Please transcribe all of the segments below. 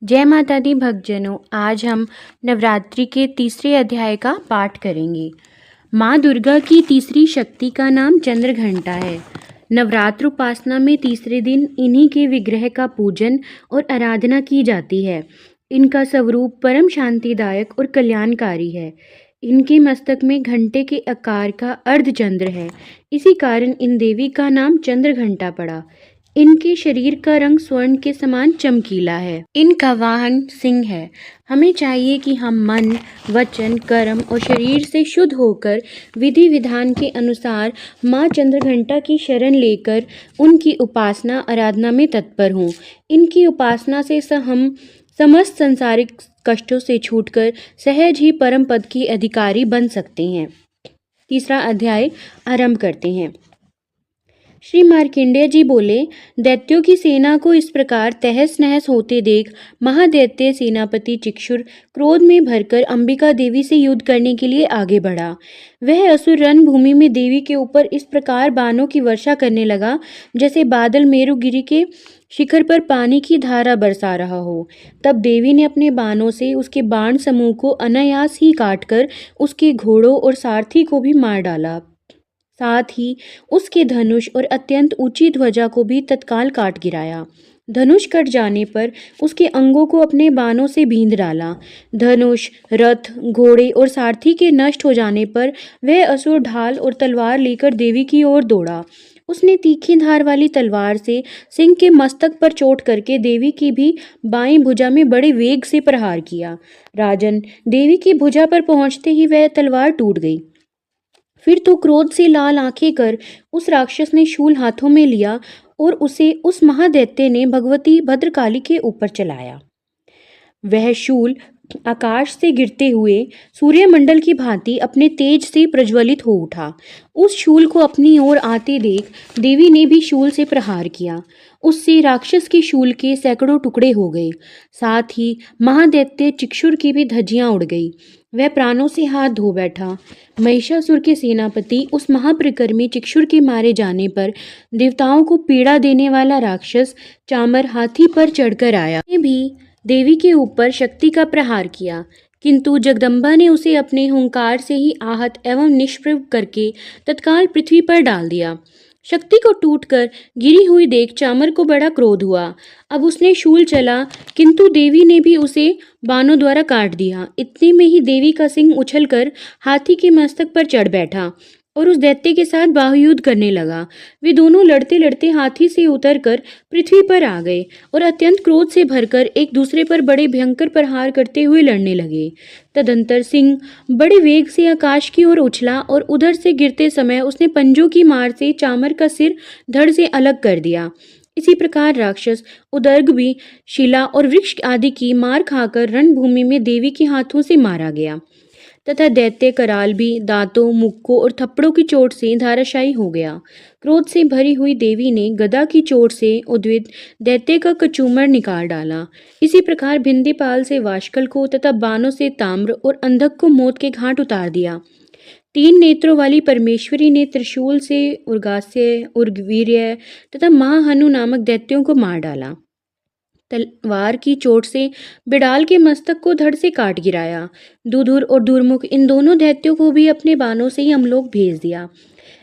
जय माता दी भक्तजनों, आज हम नवरात्रि के तीसरे अध्याय का पाठ करेंगे। माँ दुर्गा की तीसरी शक्ति का नाम चंद्रघंटा है। नवरात्र उपासना में तीसरे दिन इन्हीं के विग्रह का पूजन और आराधना की जाती है। इनका स्वरूप परम शांतिदायक और कल्याणकारी है। इनके मस्तक में घंटे के आकार का अर्धचंद्र है। इसी कारण इन देवी का नाम चंद्रघंटा पड़ा। इनके शरीर का रंग स्वर्ण के समान चमकीला है। इनका वाहन सिंह है। हमें चाहिए कि हम मन, वचन, कर्म और शरीर से शुद्ध होकर विधि विधान के अनुसार माँ चंद्रघंटा की शरण लेकर उनकी उपासना आराधना में तत्पर हों। इनकी उपासना से हम समस्त सांसारिक कष्टों से छूटकर सहज ही परम पद की अधिकारी बन सकते हैं। तीसरा अध्याय आरंभ करते हैं। श्री मार्कंडेय जी बोले, दैत्यों की सेना को इस प्रकार तहस नहस होते देख महादैत्य सेनापति चिक्षुर क्रोध में भरकर अंबिका देवी से युद्ध करने के लिए आगे बढ़ा। वह असुर रणभूमि में देवी के ऊपर इस प्रकार बाणों की वर्षा करने लगा जैसे बादल मेरुगिरी के शिखर पर पानी की धारा बरसा रहा हो। तब देवी ने अपने बाणों से उसके बाण समूह को अनायास ही काटकर उसके घोड़ों और सारथी को भी मार डाला। साथ ही उसके धनुष और अत्यंत ऊंची ध्वजा को भी तत्काल काट गिराया। धनुष कट जाने पर उसके अंगों को अपने बाणों से बींध डाला। धनुष, रथ, घोड़े और सारथी के नष्ट हो जाने पर वह असुर ढाल और तलवार लेकर देवी की ओर दौड़ा। उसने तीखी धार वाली तलवार से सिंह के मस्तक पर चोट करके देवी की भी बाईं भुजा में बड़े वेग से प्रहार किया। राजन, देवी की भुजा पर पहुंचते ही वह तलवार टूट गई। फिर तो क्रोध से लाल आंखें कर उस राक्षस ने शूल हाथों में लिया और उसे उस महादैत्य ने भगवती भद्रकाली के ऊपर चलाया। वह शूल आकाश से गिरते हुए सूर्यमंडल की भांति अपने तेज से प्रज्वलित हो उठा। उस शूल को अपनी ओर आते देख देवी ने भी शूल से प्रहार किया। उससे राक्षस के शूल के सैकड़ों टुकड़े हो गए। साथ ही महादैत्य चिक्षुर की भी धज्जियां उड़ गई। वह प्राणों से हाथ धो बैठा। महिषासुर के सेनापति उस महाप्रकर्मी चिक्षुर के मारे जाने पर देवताओं को पीड़ा देने वाला राक्षस चामर हाथी पर चढ़कर आया। उसने भी देवी के ऊपर शक्ति का प्रहार किया, किंतु जगदम्बा ने उसे अपने हुंकार से ही आहत एवं निष्प्रभ करके तत्काल पृथ्वी पर डाल दिया। शक्ति को टूटकर गिरी हुई देख चामर को बड़ा क्रोध हुआ। अब उसने शूल चला, किंतु देवी ने भी उसे बाणों द्वारा काट दिया। इतने में ही देवी का सिंह उछलकर हाथी के मस्तक पर चढ़ बैठा और उस दैत्य के साथ बाहुयुद्ध करने लगा। वे दोनों लड़ते लड़ते हाथी से उतरकर पृथ्वी पर आ गए और अत्यंत क्रोध से भरकर एक दूसरे पर बड़े भयंकर प्रहार करते हुए लड़ने लगे। तदंतर सिंह बड़े वेग से आकाश की ओर उछला और उधर से गिरते समय उसने पंजों की मार से चामर का सिर धड़ से अलग कर दिया। इसी प्रकार राक्षस उदर्ग भी शिला और वृक्ष आदि की मार खाकर रणभूमि में देवी के हाथों से मारा गया तथा दैत्य कराल भी दांतों, मुक्कों और थप्पड़ों की चोट से धाराशायी हो गया। क्रोध से भरी हुई देवी ने गदा की चोट से उद्वित दैत्य का कचूमर निकाल डाला। इसी प्रकार भिंदीपाल से वाशकल को तथा बाणों से ताम्र और अंधक को मौत के घाट उतार दिया। 3 नेत्रों वाली परमेश्वरी ने त्रिशूल से उर्गास्य, उर्गवीर्य तथा महाहनु नामक दैत्यों को मार डाला। तलवार की चोट से बिडाल के मस्तक को धड़ से काट गिराया। दुधुर और दुर्मुख इन दोनों दैत्यों को भी अपने बाणों से ही यमलोक भेज दिया।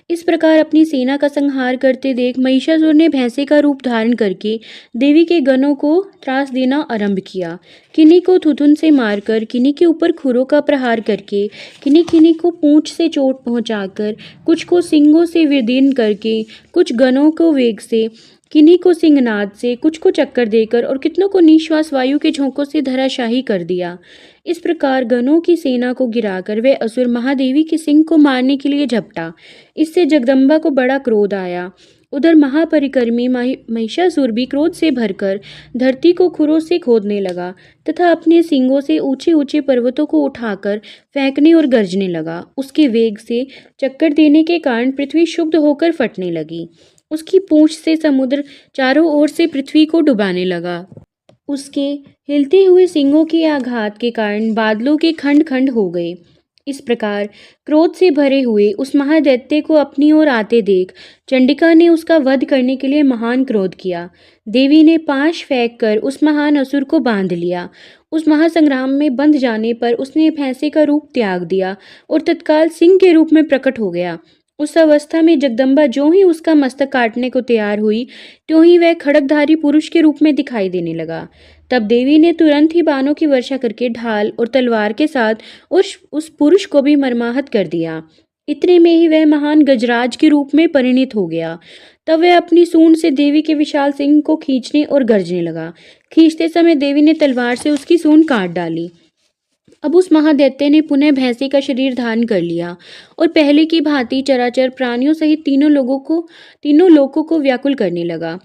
इस प्रकार अपनी सेना का संहार करते देख महिषासुर ने भैंसे का रूप धारण करके देवी के गणों को त्रास देना आरंभ किया। किन्हीं को थुथुन से मारकर, किन्हीं के ऊपर खुरों का प्रहार करके, किन्हीं किन्हीं को पूंछ से चोट पहुंचाकर, कुछ को सिंगों से विदीर्ण करके, कुछ गणों को वेग से, किन्हीं को सिंहनाद से, कुछ को चक्कर देकर और कितनों को निश्वास वायु के झोंकों से धराशाही कर दिया। इस प्रकार गणों की सेना को गिराकर वह असुर महादेवी के सिंह को मारने के लिए झपटा। इससे जगदम्बा को बड़ा क्रोध आया। उधर महापरिकर्मी महिषासुर भी क्रोध से भरकर धरती को खुरों से खोदने लगा तथा अपने सींगों से ऊंचे ऊंचे पर्वतों को उठाकर फेंकने और गरजने लगा। उसके वेग से चक्कर देने के कारण पृथ्वी क्षुब्ध होकर फटने लगी। उसकी पूंछ से समुद्र चारों ओर से पृथ्वी को डुबाने लगा। उसके हिलते हुए सींगों के आघात के कारण बादलों के खंड खंड हो गए। इस प्रकार क्रोध से भरे हुए उस महादैत्य को अपनी ओर आते देख चंडिका ने उसका वध करने के लिए महान क्रोध किया। देवी ने पाश फेंक कर उस महान असुर को बांध लिया। उस महासंग्राम में बंध जाने पर उसने भैंसे का रूप त्याग दिया और तत्काल सिंह के रूप में प्रकट हो गया। उस अवस्था में जगदम्बा जो ही उसका मस्तक काटने को तैयार हुई, त्यों ही वह खड्गधारी पुरुष के रूप में दिखाई देने लगा। तब देवी ने तुरंत ही बाणों की वर्षा करके ढाल और तलवार के साथ उस पुरुष को भी मरमाहत कर दिया। इतने में ही वह महान गजराज के रूप में परिणित हो गया। तब वह अपनी सूंड से देवी के विशाल सिंह को खींचने और गरजने लगा। खींचते समय देवी ने तलवार से उसकी सूंड काट डाली। अब उस महादैत्य ने पुनः भैंसे का शरीर धारण कर लिया और पहले की भांति चराचर प्राणियों सहित तीनों लोकों को व्याकुल करने लगा।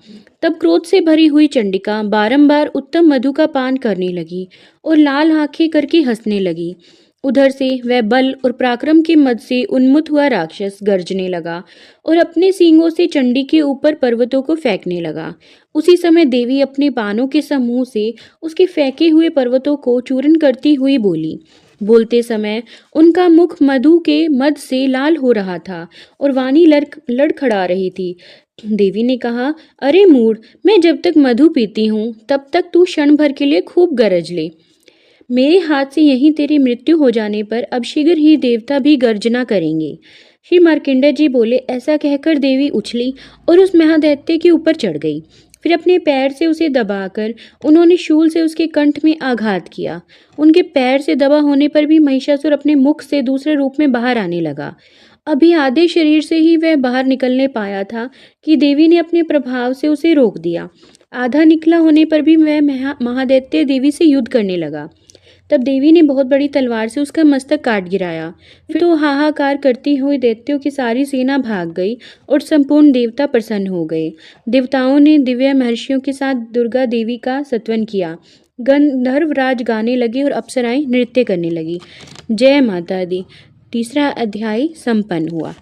तब क्रोध से भरी हुई चंडिका बारंबार उत्तम मधु का पान करने लगी और लाल आंखें करके हंसने लगी। उधर से वह बल और पराक्रम के मद से उन्मुख हुआ राक्षस गरजने लगा और अपने सींगों से चंडी के ऊपर पर्वतों को फेंकने लगा। उसी समय देवी अपने बाणों के समूह से उसके फेंके हुए पर्वतों को चूर्ण करती हुई बोली। बोलते समय उनका मुख मधु के मद से लाल हो रहा था और वाणी लड़खड़ा रही थी। देवी ने कहा, अरे मूढ़, मैं जब तक मधु पीती हूँ तब तक तू क्षण भर के लिए खूब गरज ले। मेरे हाथ से यहीं तेरी मृत्यु हो जाने पर अब शीघ्र ही देवता भी गर्जना करेंगे। श्री मार्कंडेय जी बोले। ऐसा कहकर देवी उछली और उस महादैत्य के ऊपर चढ़ गई। फिर अपने पैर से उसे दबाकर उन्होंने शूल से उसके कंठ में आघात किया। उनके पैर से दबा होने पर भी महिषासुर अपने मुख से दूसरे रूप में बाहर आने लगा। अभी आधे शरीर से ही वह बाहर निकलने पाया था कि देवी ने अपने प्रभाव से उसे रोक दिया। आधा निकला होने पर भी वह महादैत्य देवी से युद्ध करने लगा। तब देवी ने बहुत बड़ी तलवार से उसका मस्तक काट गिराया। फिर तो हाहाकार करती हुई दैत्यों की सारी सेना भाग गई और संपूर्ण देवता प्रसन्न हो गए। देवताओं ने दिव्य महर्षियों के साथ दुर्गा देवी का स्तवन किया। गंधर्वराज गाने लगे और अप्सराएं नृत्य करने लगी। जय माता दी। तीसरा अध्याय संपन्न हुआ।